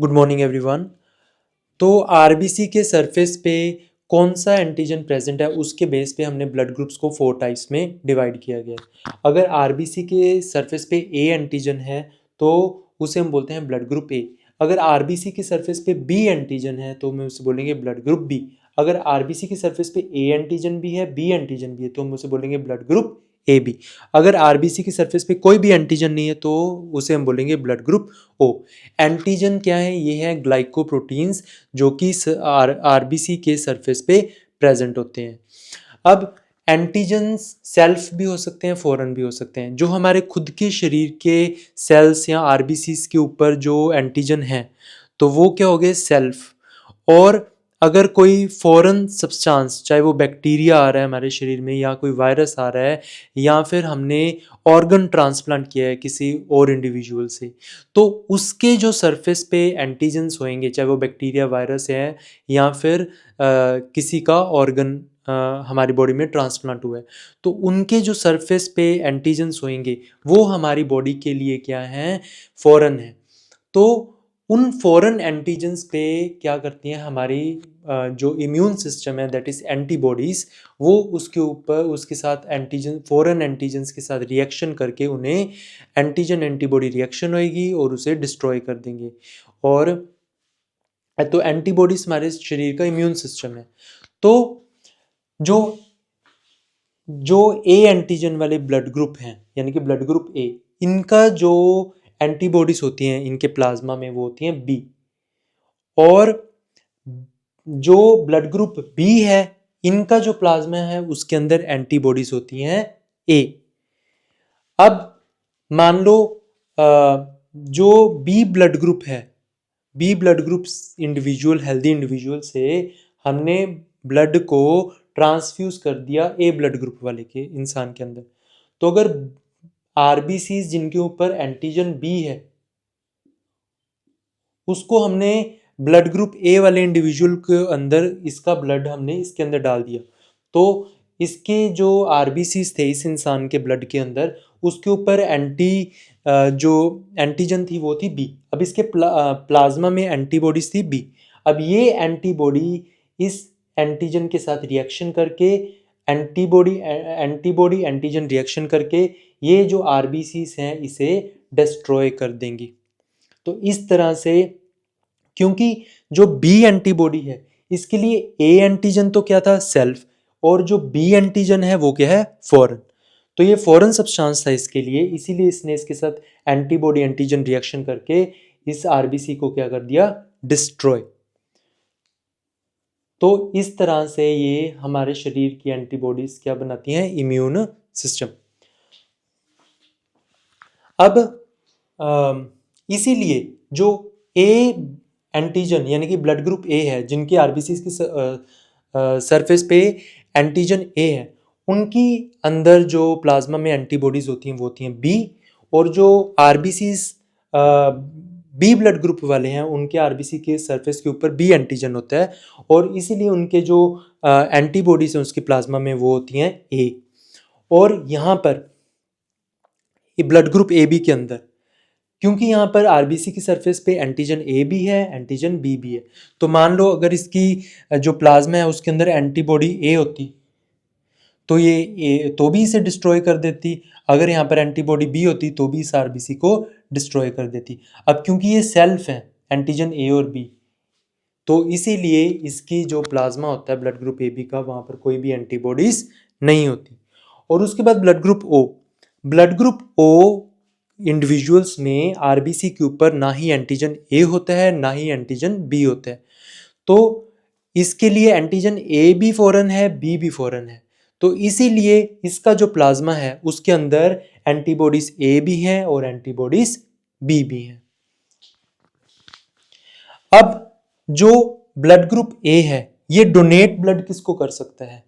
Good morning everyone. तो RBC के surface पे कौन सा एंटीजन प्रेजेंट है उसके बेस पे हमने ब्लड ग्रुप्स को 4 टाइप्स में डिवाइड किया गया है। अगर आरबीसी के सरफेस पे ए एंटीजन है तो उसे हम बोलते हैं ब्लड ग्रुप ए। अगर आरबीसी के सरफेस पे बी एंटीजन है तो हम उसे बोलेंगे ब्लड ग्रुप बी। अगर आरबीसी के सरफेस पे ए एंटीजन भी है बी एंटीजन भी है तो हम उसे बोलेंगे ब्लड ग्रुप ए बी। अगर आरबीसी की सरफेस पे कोई भी एंटीजन नहीं है तो उसे हम बोलेंगे ब्लड ग्रुप ओ। एंटीजन क्या है? ये है ग्लाइकोप्रोटीन्स जो कि आरबीसी के सरफेस पे प्रेजेंट होते हैं। अब एंटीजन्स सेल्फ भी हो सकते हैं, फॉरेन भी हो सकते हैं। जो हमारे खुद के शरीर के सेल्स या आरबीसीज के ऊपर जो एंटीजन है तो वो क्या हो गए? सेल्फ। और अगर कोई फॉरेन सब्सटेंस, चाहे वो बैक्टीरिया आ रहा है हमारे शरीर में या कोई वायरस आ रहा है या फिर हमने ऑर्गन ट्रांसप्लांट किया है किसी और इंडिविजुअल से, तो उसके जो सरफेस पे एंटीजन्स होंगे, चाहे वो बैक्टीरिया वायरस है या फिर किसी का ऑर्गन हमारी बॉडी में ट्रांसप्लांट हुआ है, तो उनके जो सरफेस पे एंटीजन्स होंगे वो हमारी बॉडी के लिए क्या है? फॉरेन है। तो उन फॉरेन एंटीजन्स पे क्या करती हैं हमारी जो इम्यून सिस्टम है, दैट इज एंटीबॉडीज, वो उसके ऊपर उसके साथ एंटीजन फॉरेन एंटीजन्स के साथ रिएक्शन करके उन्हें एंटीजन एंटीबॉडी रिएक्शन होएगी और उसे डिस्ट्रॉय कर देंगे। और तो एंटीबॉडीज हमारे शरीर का इम्यून सिस्टम है। तो जो जो ए एंटीजन वाले ब्लड ग्रुप हैं यानी कि ब्लड ग्रुप ए, इनका जो एंटीबॉडीज होती हैं इनके प्लाज्मा में वो होती हैं बी। और जो ब्लड ग्रुप बी है इनका जो प्लाज्मा है उसके अंदर एंटीबॉडीज होती हैं ए। अब मान लो जो बी ब्लड ग्रुप है, B blood group individual, healthy individual से हमने ब्लड को ट्रांसफ्यूज कर दिया ए ब्लड ग्रुप वाले के इंसान के अंदर, तो अगर आरबीसी जिनके ऊपर एंटीजन बी है उसको हमने ब्लड ग्रुप ए वाले इंडिविजुअल के अंदर इसका ब्लड हमने इसके अंदर डाल दिया, तो इसके जो आरबीसीज थे इस इंसान के ब्लड के अंदर उसके ऊपर जो एंटीजन थी वो थी बी। अब इसके प्लाज्मा में एंटीबॉडीज थी बी। अब ये एंटीबॉडी इस एंटीजन के साथ रिएक्शन करके एंटीबॉडी एंटीजन रिएक्शन करके ये जो आरबीसीज हैं इसे डिस्ट्रॉय कर देंगी। तो इस तरह से, क्योंकि जो बी एंटीबॉडी है इसके लिए ए एंटीजन तो क्या था? सेल्फ। और जो बी एंटीजन है वो क्या है? फॉरेन। तो ये फॉरेन सब्सटेंस था इसके लिए, इसीलिए इसने इसके साथ एंटीबॉडी एंटीजन रिएक्शन करके इस आरबीसी को क्या कर दिया? डिस्ट्रॉय। तो इस तरह से ये हमारे शरीर की एंटीबॉडीज क्या बनाती हैं? Immune system. अब इसीलिए जो ए एंटीजन यानी कि ब्लड ग्रुप ए है जिनकी आरबीसी की सरफेस पे एंटीजन ए है, उनकी अंदर जो प्लाज्मा में एंटीबॉडीज होती हैं वो होती हैं बी। और जो आरबीसी बी ब्लड ग्रुप वाले हैं उनके आरबीसी के सरफेस के ऊपर बी एंटीजन होता है और इसीलिए उनके जो एंटीबॉडीज हैं उसकी प्लाज्मा में वो होती हैं ए। और यहाँ पर ब्लड ग्रुप ए बी के अंदर, क्योंकि यहाँ पर आरबीसी की सरफेस पे एंटीजन ए भी है एंटीजन बी भी है, तो मान लो अगर इसकी जो प्लाज्मा है उसके अंदर एंटीबॉडी ए होती तो ये ए तो भी इसे डिस्ट्रॉय कर देती, अगर यहाँ पर एंटीबॉडी बी होती तो भी इस आरबीसी को डिस्ट्रॉय कर देती। अब क्योंकि ये सेल्फ है एंटीजन ए और बी, तो इसीलिए इसकी जो प्लाज्मा होता है ब्लड ग्रुप ए बी का, वहाँ पर कोई भी एंटीबॉडीज नहीं होती। और उसके बाद blood group O. Blood group O individuals में आरबीसी के ऊपर ना ही एंटीजन ए होता है ना ही एंटीजन बी होता है, तो इसके लिए एंटीजन ए भी फॉरेन है बी भी फॉरेन है, तो इसीलिए इसका जो प्लाज्मा है उसके अंदर एंटीबॉडीज ए भी हैं और एंटीबॉडीज बी भी हैं। अब जो ब्लड ग्रुप ए है ये डोनेट ब्लड किसको कर सकता है?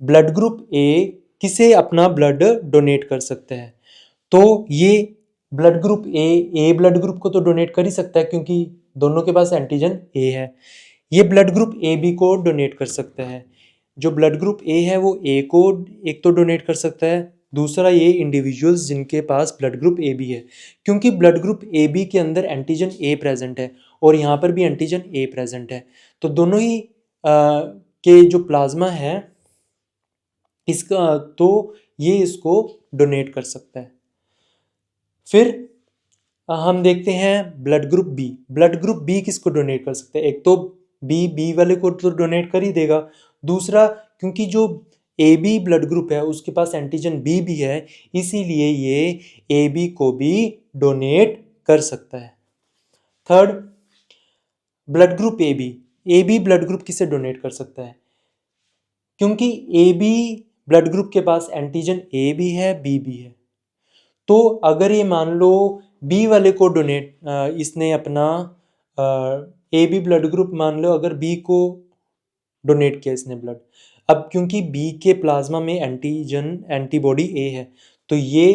ब्लड ग्रुप ए किसे अपना ब्लड डोनेट कर सकता है? तो ये ब्लड ग्रुप ए ब्लड ग्रुप को तो डोनेट कर ही सकता है क्योंकि दोनों के पास एंटीजन ए है। ये ब्लड ग्रुप ए बी को डोनेट कर सकता है। जो ब्लड ग्रुप ए है वो ए को एक तो डोनेट कर सकता है दूसरा ये इंडिविजुअल्स जिनके पास ब्लड ग्रुप ए बी है, क्योंकि ब्लड ग्रुप ए बी के अंदर एंटीजन ए प्रेजेंट है और यहाँ पर भी एंटीजन ए प्रेजेंट है, तो दोनों ही के जो प्लाज्मा है इसका, तो ये इसको डोनेट कर सकता है। फिर हम देखते हैं blood group B. Blood group B किसको डोनेट कर सकते हैं? एक तो बी वाले को तो डोनेट कर ही देगा, दूसरा क्योंकि जो ए बी ब्लड ग्रुप है उसके पास एंटीजन बी भी है, इसीलिए ये ए बी को भी डोनेट कर सकता है। Third, blood group A B blood group किसे डोनेट कर सकता है? क्योंकि ए बी ब्लड ग्रुप के पास एंटीजन ए भी है बी भी है, तो अगर ये मान लो बी वाले को डोनेट इसने अपना ए बी ब्लड ग्रुप मान लो अगर बी को डोनेट किया इसने ब्लड, अब क्योंकि बी के प्लाज्मा में एंटीजन एंटीबॉडी ए है, तो ये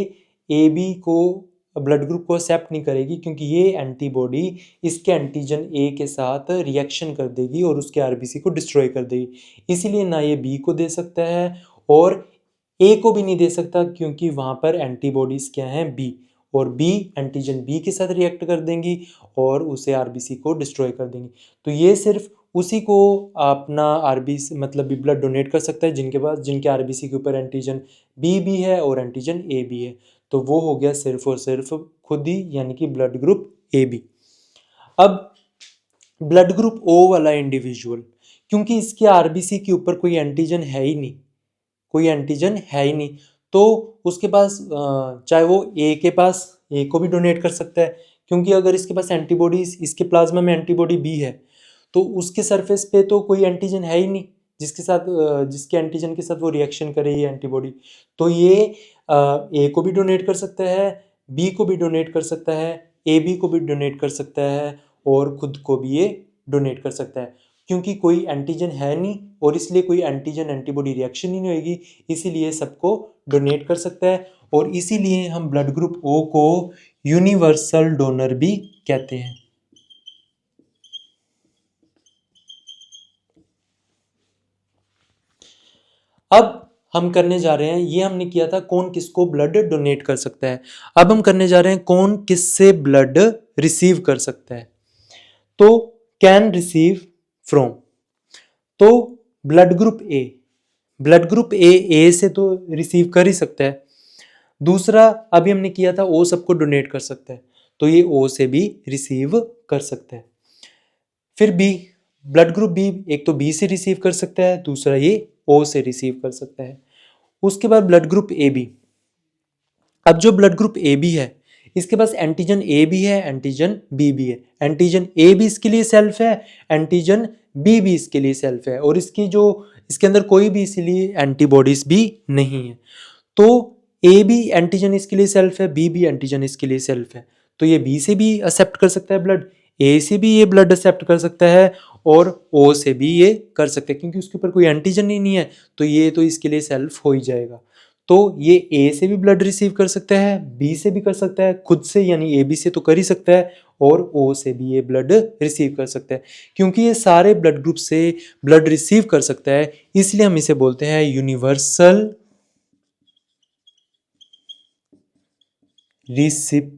ए बी को ब्लड ग्रुप को एक्सेप्ट नहीं करेगी, क्योंकि ये एंटीबॉडी इसके एंटीजन ए के साथ रिएक्शन कर देगी और उसके आरबीसी को डिस्ट्रॉय कर देगी। इसीलिए ना ये बी को दे सकता है और ए को भी नहीं दे सकता, क्योंकि वहाँ पर एंटीबॉडीज क्या हैं? बी, और बी एंटीजन बी के साथ रिएक्ट कर देंगी और उसे आरबीसी को डिस्ट्रॉय कर देंगी। तो ये सिर्फ उसी को अपना आरबीसी मतलब बी ब्लड डोनेट कर सकता है जिनके आरबीसी के ऊपर एंटीजन बी भी है और एंटीजन ए भी है, तो वो हो गया सिर्फ और सिर्फ खुद ही, यानी कि ब्लड ग्रुप ए बी। अब ब्लड ग्रुप ओ वाला इंडिविजुअल, क्योंकि इसके आरबीसी के ऊपर कोई एंटीजन है ही नहीं, कोई एंटीजन है ही नहीं, तो उसके पास चाहे वो ए के पास ए को भी डोनेट कर सकता है, क्योंकि अगर इसके पास एंटीबॉडीज, इसके प्लाज्मा में एंटीबॉडी बी है, तो उसके सरफेस पे तो कोई एंटीजन है ही नहीं जिसके साथ जिसके एंटीजन के साथ वो रिएक्शन करे ये एंटीबॉडी, तो ये ए को भी डोनेट कर सकता है, बी को भी डोनेट कर सकता है, ए बी को भी डोनेट कर सकता है और खुद को भी ये डोनेट कर सकता है, क्योंकि कोई एंटीजन है नहीं और इसलिए कोई एंटीजन एंटीबॉडी रिएक्शन ही नहीं होगी, इसीलिए सबको डोनेट कर सकता है। और इसीलिए हम ब्लड ग्रुप ओ को यूनिवर्सल डोनर भी कहते हैं। अब हम करने जा रहे हैं, ये हमने किया था कौन किसको ब्लड डोनेट कर सकता है, अब हम करने जा रहे हैं कौन किससे ब्लड रिसीव कर सकता है। तो कैन रिसीव फ्रॉम, तो ब्लड ग्रुप ए, ब्लड ग्रुप ए से तो रिसीव कर ही सकता है, दूसरा अभी हमने किया था ओ सबको डोनेट कर सकता है, तो ये ओ से भी रिसीव कर सकता है। फिर बी, ब्लड ग्रुप बी, एक तो बी से रिसीव कर सकता है, दूसरा ये ओ से रिसीव कर सकता है। उसके बाद ब्लड ग्रुप ए बी, अब जो ब्लड ग्रुप ए बी है इसके पास एंटीजन ए भी है एंटीजन बी भी है, एंटीजन ए भी इसके लिए सेल्फ है, एंटीजन बी भी इसके लिए सेल्फ है, और इसके अंदर कोई भी इसलिए एंटीबॉडीज भी नहीं है, तो ए भी एंटीजन इसके लिए सेल्फ है, बी भी एंटीजन इसके लिए सेल्फ है, तो ये बी से भी एक्सेप्ट कर सकता है ब्लड, ए से भी ये ब्लड एक्सेप्ट कर सकता है और ओ से भी ये कर सकता है, क्योंकि उसके ऊपर कोई एंटीजन ही नहीं है, तो ये तो इसके लिए सेल्फ हो ही जाएगा। तो ये ए से भी ब्लड रिसीव कर सकता है, बी से भी कर सकता है, खुद से यानी ए बी से तो कर ही सकता है, और ओ से भी ये ब्लड रिसीव कर सकता है। क्योंकि ये सारे ब्लड ग्रुप से ब्लड रिसीव कर सकता है, इसलिए हम इसे बोलते हैं यूनिवर्सल रिसिपिएंट,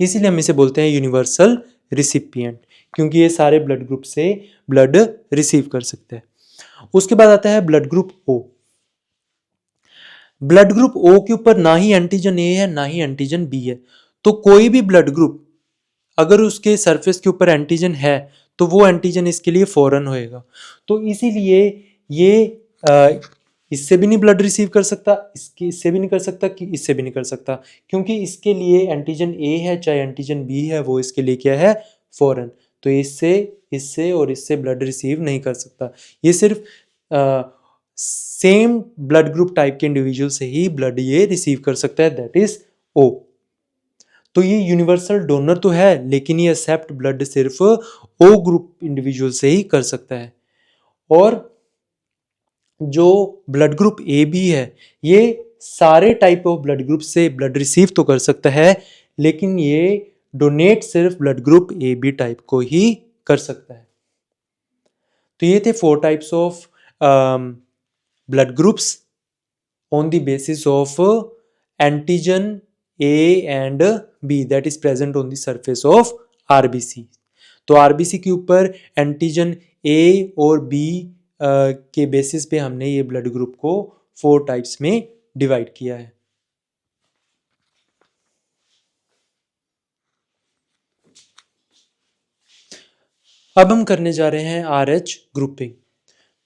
इसीलिए हम इसे बोलते हैं यूनिवर्सल रिसिपिएंट, क्योंकि ये सारे ब्लड ग्रुप से ब्लड रिसीव कर सकते हैं। उसके बाद आता है blood group O. Blood group O के ऊपर ना ही एंटीजन ए है ना ही एंटीजन बी है, तो कोई भी ब्लड ग्रुप अगर उसके सरफेस के ऊपर एंटीजन है तो वो एंटीजन इसके लिए फॉरेन होएगा, तो इसीलिए ये इससे भी नहीं ब्लड रिसीव कर सकता, इससे भी नहीं कर सकता, कि इससे भी नहीं कर सकता, क्योंकि इसके लिए एंटीजन ए है चाहे एंटीजन बी है, वो इसके लिए क्या है? फॉरेन, तो इससे और इससे ब्लड रिसीव नहीं कर सकता। ये सिर्फ सेम ब्लड ग्रुप टाइप के इंडिविजुअल से ही ब्लड ये रिसीव कर सकता है, दैट इज ओ। तो ये यूनिवर्सल डोनर तो है, लेकिन ये एक्सेप्ट ब्लड सिर्फ ओ ग्रुप इंडिविजुअल से ही कर सकता है। और जो ब्लड ग्रुप ए बी है ये सारे टाइप ऑफ ब्लड ग्रुप से ब्लड रिसीव तो कर सकता है, लेकिन ये डोनेट सिर्फ blood group A B type को ही कर सकता है। तो ये थे 4 types of blood groups on the basis of antigen A and B that is present on the surface of RBC. तो RBC के ऊपर एंटीजन A और B के बेसिस पे हमने ये ब्लड ग्रुप को 4 टाइप्स में डिवाइड किया है. अब हम करने जा रहे हैं RH ग्रुपिंग.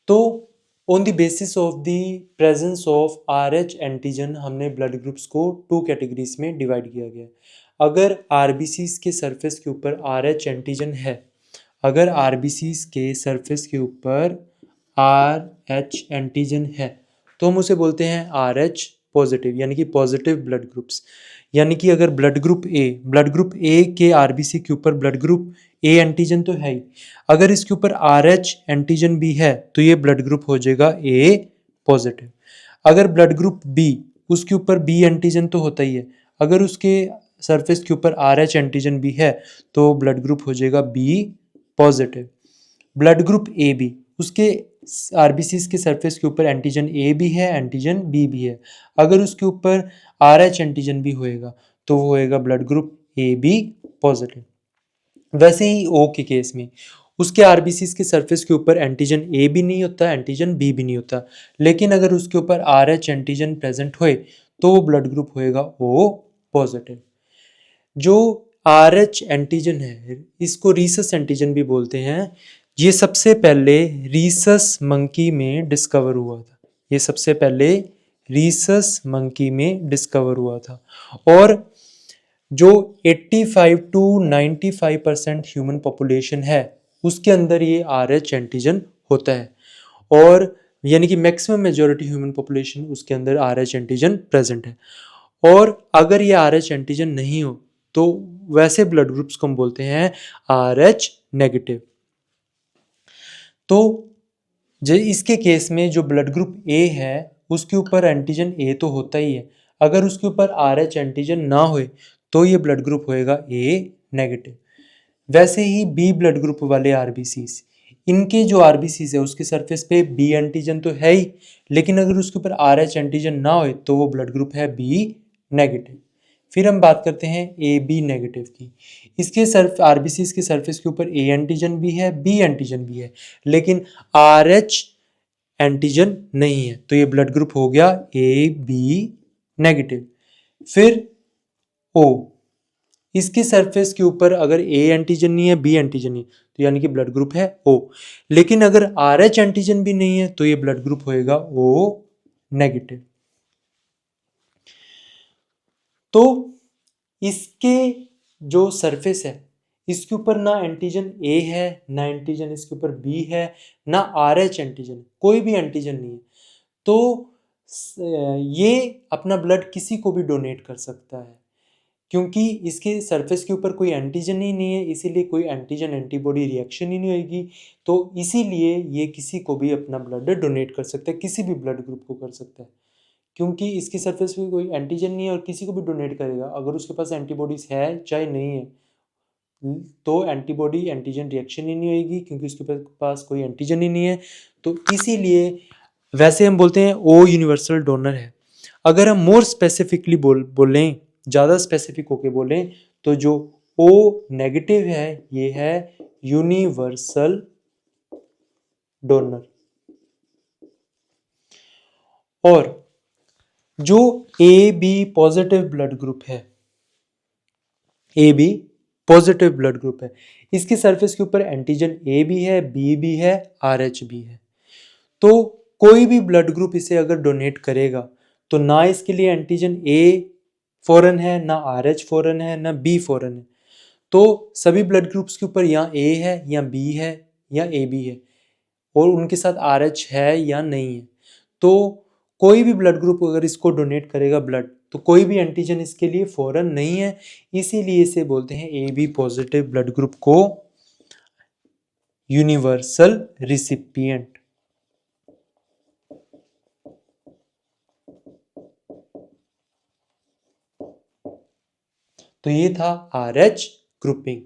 तो on the basis of the presence of RH antigen हमने ब्लड ग्रुप्स को 2 कैटेगरीज में डिवाइड किया गया है. अगर RBCs के सरफेस के ऊपर RH एंटीजन है, अगर RBCs के सरफेस के ऊपर RH एंटीजन है तो हम उसे बोलते हैं RH पॉजिटिव, यानी कि पॉजिटिव ब्लड ग्रुप्स. यानी कि अगर ब्लड ग्रुप ए के RBC के ऊपर ब्लड ग्रुप ए एंटीजन तो है ही, अगर इसके ऊपर RH एंटीजन भी है तो ये ब्लड ग्रुप हो जाएगा ए पॉजिटिव. अगर ब्लड ग्रुप बी, उसके ऊपर बी एंटीजन तो होता ही है, अगर उसके सरफेस के ऊपर RH एंटीजन भी है तो ब्लड ग्रुप हो जाएगा B positive. Blood group A B, उसके RBCs के सरफेस के ऊपर एंटीजन ए भी है, एंटीजन बी भी है, अगर उसके ऊपर RH एंटीजन भी होएगा तो वो होएगा blood group A B positive. वैसे ही O के केस में उसके RBCs के सरफेस के ऊपर एंटीजन ए भी नहीं होता, एंटीजन बी भी नहीं होता, लेकिन अगर उसके ऊपर RH एंटीजन प्रेजेंट होए तो वो ब्लड ग्रुप होएगा O पॉजिटिव. जो RH एंटीजन है इसको रीसस एंटीजन भी बोलते हैं. ये सबसे पहले रीसस मंकी में डिस्कवर हुआ था. ये सबसे पहले रीसस मंकी में डिस्कवर हुआ था और जो 85 टू 95% ह्यूमन पॉपुलेशन है उसके अंदर ये RH एंटीजन होता है, और यानी कि मैक्सिमम मेजॉरिटी ह्यूमन पॉपुलेशन उसके अंदर RH एंटीजन प्रेजेंट है. और अगर ये RH एंटीजन नहीं हो तो वैसे ब्लड ग्रुप्स को हम बोलते हैं RH नेगेटिव. तो इसके केस में जो ब्लड ग्रुप ए है उसके ऊपर एंटीजन ए तो होता ही है, अगर उसके ऊपर RH एंटीजन ना होए तो ये ब्लड ग्रुप होएगा ए नेगेटिव. वैसे ही बी ब्लड ग्रुप वाले RBCs, इनके जो RBCs है उसके सरफेस पे बी एंटीजन तो है ही, लेकिन अगर उसके ऊपर RH एंटीजन ना होए तो वो ब्लड ग्रुप है बी नेगेटिव. फिर हम बात करते हैं ए बी नेगेटिव की. इसके RBCs के सरफेस के ऊपर ए एंटीजन भी है, बी एंटीजन भी है, लेकिन RH एंटीजन नहीं है, तो ये ब्लड ग्रुप हो गया ए बी नेगेटिव. फिर O, इसके सरफेस के ऊपर अगर ए एंटीजन नहीं है, बी एंटीजन नहीं, तो यानी कि ब्लड ग्रुप है O. लेकिन अगर RH एंटीजन भी नहीं है तो ये ब्लड ग्रुप होएगा O नेगेटिव. तो इसके जो सरफेस है इसके ऊपर ना एंटीजन ए है, ना एंटीजन इसके ऊपर बी है, ना RH एंटीजन, कोई भी एंटीजन नहीं है. तो ये अपना ब्लड किसी को भी डोनेट कर सकता है, क्योंकि इसके सरफेस के ऊपर कोई एंटीजन ही नहीं है, इसीलिए कोई एंटीजन एंटीबॉडी रिएक्शन ही नहीं होगी. तो इसीलिए ये किसी को भी अपना ब्लड डोनेट कर सकता है, किसी भी ब्लड ग्रुप को कर सकता है, क्योंकि इसकी सरफेस पे कोई एंटीजन नहीं है और किसी को भी डोनेट करेगा. अगर उसके पास एंटीबॉडीज है चाहे नहीं है तो एंटीबॉडी एंटीजन रिएक्शन ही नहीं होगी, क्योंकि उसके पास कोई एंटीजन ही नहीं है. तो इसीलिए वैसे हम बोलते हैं ओ यूनिवर्सल डोनर है. अगर हम मोर स्पेसिफिकली बोलें, ज़्यादा स्पेसिफिक होके बोलें, तो जो ओ नेगेटिव है ये है यूनिवर्सल डोनर. और जो A B positive blood group है, A B positive blood group है, इसके सरफेस के ऊपर एंटीजन ए भी है, बी भी है, RH भी है. तो कोई भी ब्लड ग्रुप इसे अगर डोनेट करेगा तो ना इसके लिए एंटीजन ए फॉरन है, ना RH फॉरन है, ना बी फॉरन है. तो सभी ब्लड ग्रुप्स के ऊपर या ए है या बी है या ए बी है, और उनके साथ RH है या नहीं है. तो कोई भी ब्लड ग्रुप अगर इसको डोनेट करेगा ब्लड, तो कोई भी एंटीजन इसके लिए फॉरन नहीं है, इसीलिए इसे बोलते हैं A B positive blood group को यूनिवर्सल रिसिपिएंट. तो ये था RH ग्रुपिंग.